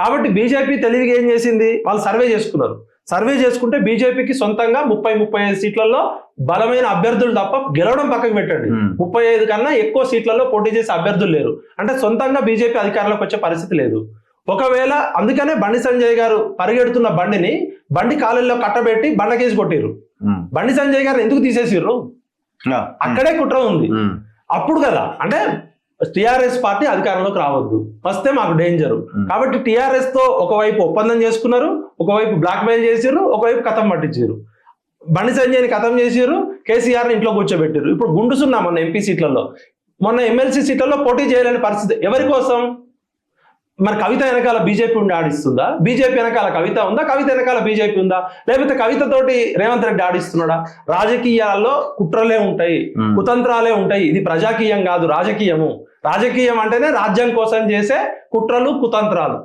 కాబట్టి బీజేపీ తెలివిగా ఏం చేసింది, వాళ్ళు సర్వే చేసుకున్నారు. సర్వే చేసుకుంటే బీజేపీకి సొంతంగా 30-35 సీట్లలో బలమైన అభ్యర్థులు తప్ప గెలవడం పక్కకు పెట్టండి, 35 కన్నా ఎక్కువ సీట్లలో పోటీ చేసే అభ్యర్థులు లేరు. అంటే సొంతంగా బీజేపీ అధికారంలోకి వచ్చే పరిస్థితి లేదు. ఒకవేళ అందుకనే బండి సంజయ్ గారు పరిగెడుతున్న బండి కాలంలో కట్టబెట్టి బండకేసి కొట్టిర్రు. బండి సంజయ్ గారు ఎందుకు తీసేసిర్రు, అక్కడే కుట్ర ఉంది. అప్పుడు కదా అంటే టిఆర్ఎస్ పార్టీ అధికారంలోకి రావద్దు, వస్తే మాకు డేంజర్. కాబట్టి టిఆర్ఎస్ తో ఒకవైపు ఒప్పందం చేసుకున్నారు, ఒకవైపు బ్లాక్ మెయిల్ చేసిర్రు, ఒకవైపు కథం పట్టించారు. బండి సంజయ్ని కథం చేసిర్రు, కేసీఆర్ని ఇంట్లో కూర్చోబెట్టారు. ఇప్పుడు గుండు సున్నా మొన్న ఎంపీ సీట్లలో, మొన్న ఎమ్మెల్సీ సీట్లలో పోటీ చేయలేని పరిస్థితి. ఎవరి కోసం? మరి కవిత వెనకాల బీజేపీ ఉండి ఆడిస్తుందా, బీజేపీ వెనకాల కవిత ఉందా, కవిత వెనకాల బీజేపీ ఉందా, లేకపోతే కవితతోటి రేవంత్ రెడ్డి ఆడిస్తున్నాడా? రాజకీయాల్లో కుట్రలే ఉంటాయి, కుతంత్రాలే ఉంటాయి. ఇది ప్రజాకీయం కాదు, రాజకీయము. రాజకీయం అంటేనే రాజ్యం కోసం చేసే కుట్రలు, కుతంత్రాలు.